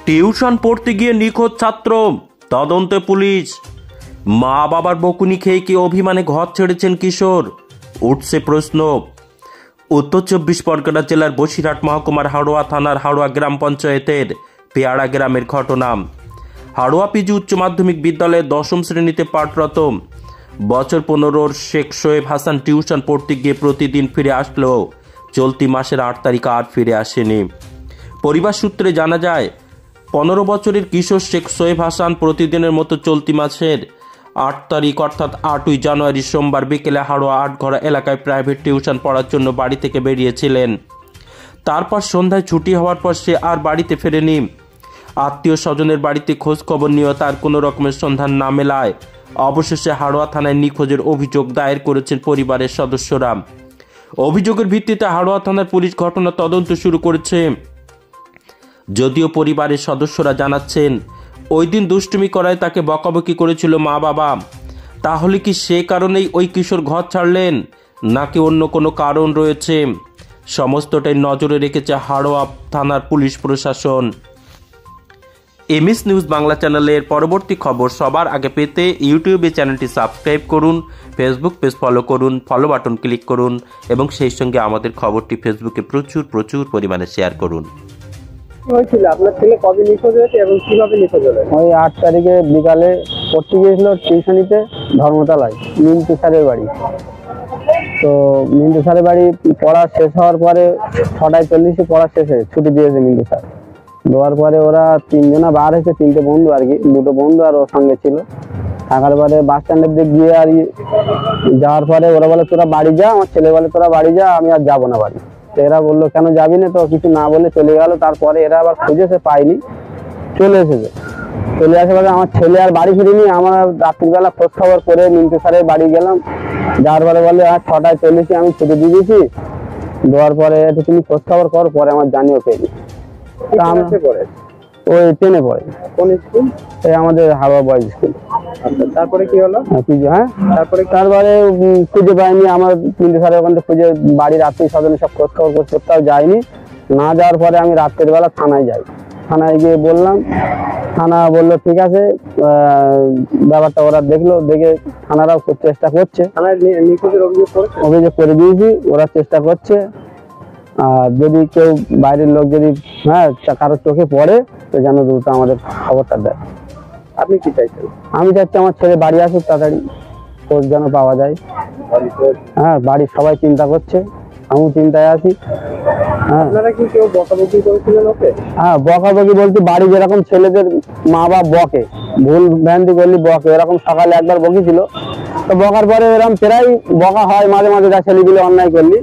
Tuition পড়তে গিয়ে নিখোঁজ ছাত্র, তদন্তে পুলিশ। মা বাবার বকুনি খেয়ে কি অভিমানে ঘর ছেড়েছেন কিশোর, উঠছে প্রশ্ন। উত্তর 24 পরগনা জেলার বসিরহাট মহকুমার হাড়োয়া থানার হাড়োয়া গ্রাম পঞ্চায়েতের পেয়ারা গ্রামের ঘটনা। হাড়োয়া পিজি উচ্চ মাধ্যমিক বিদ্যালয়ে 10ম শ্রেণীতে পাঠরত বছর 15-র শেখ শোয়েব হাসান টিউশন পড়তে গিয়ে প্রতিদিন ফিরে আসলেও চলতি মাসের 8 তারিখ আর ফিরে আসেনি। পরিবার সূত্রে জানা যায়, 15 বছরের কিশোর শেখ শোয়েব হাসান প্রতিদিনের মতো চলতি মাসের 8 তারিখ অর্থাৎ 8ই জানুয়ারি সোমবার বিকেলে হাড়োয়া আটঘরা এলাকায় প্রাইভেট টিউশন পড়ার জন্য বাড়ি থেকে বেরিয়েছিলেন। তারপর সন্ধ্যায় ছুটি হওয়ার পর সে আর বাড়িতে ফেরেনি। আত্মীয় স্বজনের বাড়িতে খোঁজ খবর নিয়েও তার কোনো রকমের সন্ধান না মেলায় অবশেষে হাড়োয়া থানায় নিখোঁজের অভিযোগ দায়ের করেছেন পরিবারের সদস্যরা। অভিযোগের ভিত্তিতে হাড়োয়া থানার পুলিশ ঘটনা তদন্ত শুরু করেছে। যদিও পরিবারের সদস্যরা জানাচ্ছেন, ওই দিন দুষ্টুমি করায় তাকে বকাবকি করেছিল মা বাবা। তাহলে কি সে কারণেই ওই কিশোর ঘর ছাড়লেন, নাকি অন্য কোনো কারণ রয়েছে? সমস্তটাই নজরে রেখেছে হাড়োয়া থানার পুলিশ প্রশাসন। এমএস নিউজ বাংলা চ্যানেলের পরবর্তী খবর সবার আগে পেতে ইউটিউবে চ্যানেলটি সাবস্ক্রাইব করুন, ফেসবুক পেজ ফলো করুন, ফলো বাটন ক্লিক করুন এবং সেই সঙ্গে আমাদের খবরটি ফেসবুকে প্রচুর পরিমাণে শেয়ার করুন। হয়েছিল আপনার ছেলে কবে নিখোঁজ হয়েছে এবং কিভাবে নিখোঁজ হলো? ওই 8 তারিখে বিকালে পড়তে গিয়েছিল টিউশনিতে ধর্মতলায় মিন্টু স্যারের বাড়ি। তো মিন্টু স্যারের বাড়ি পড়া শেষ হওয়ার পরে 6টায় 40 পড়া শেষে ছুটি দিয়েছে মিন্টু স্যার। দেওয়ার পরে ওরা 3 জনা বার হয়েছে, 3টে বন্ধু আর কি, 2টো বন্ধু আর ওর সঙ্গে ছিল। থাকার পরে বাস স্ট্যান্ডের দিকে গিয়ে আর যাওয়ার পরে ওরা বলে তোরা বাড়ি যা, আমার ছেলে বলে তোরা বাড়ি যা, আমি আর যাবো না বাড়ি। এরা বললো কেন যাবি না, তো কিছু না বলে চলে গেল। তারপরে এরা আবার খুঁজেছে, পাইনি, চলে এসেছে। চলে আসে বলে আমার ছেলে আর বাড়ি ফিরিনি। আমার রাত্রিবেলা খোঁজ খবর করে মিন্টু স্যারের বাড়ি গেলাম। যাওয়ার পরে বলে 6টায় 40 আমি ছুটি দিয়ে দিয়েছি। দেওয়ার পরে একটু তুমি খোঁজ খবর কর, পরে আমার জানিও পেলি। ওই 10-এ পড়ে। কোন স্কুল? এই আমাদের হাওড়া বয়েজ স্কুল। তারপরে কি হলো? তারপরে খুঁজে পাইনি। আমার মিন্টু স্যারের ওখান থেকে খুঁজে বাড়ির আত্মীয় স্বজনের সব খোঁজ খবর করতে কোথাও যায়নি। না যাওয়ার পরে আমি রাত্রের বেলা থানায় যাই। থানায় গিয়ে বললাম, থানা বললো ঠিক আছে, ব্যাপারটা ওরা দেখলো, দেখে থানারাও চেষ্টা করছে। থানায় নিখোঁজের অভিযোগ করে দিয়েছি, ওরা চেষ্টা করছে। আর যদি কেউ বাইরের লোক যদি কারোর চোখে পড়ে তো যেন দ্রুত আমাদের খবরটা দেয়। আপনি কি চাইছেন? আমি চাচ্ছি আমার ছেলে বাড়ি আসুক, তাড়াতাড়ি খোঁজ যেন পাওয়া যায়। বাড়ির সবাই চিন্তা করছে, আমিও চিন্তায় আছি। আপনারা কি কেউ বকাবকি করেছিলেন ওকে? বকাবকি বলতে বাড়ি যেরকম ছেলেদের মা বাবা বকে, ভুল ভ্রান্তি করলে বকে, এরকম সকালে একবার বকেছিল। তো বকার পরে এরকম প্রায় বকা হয় মাঝে মাঝে, যা ছেলেগুলো অন্যায় করলি।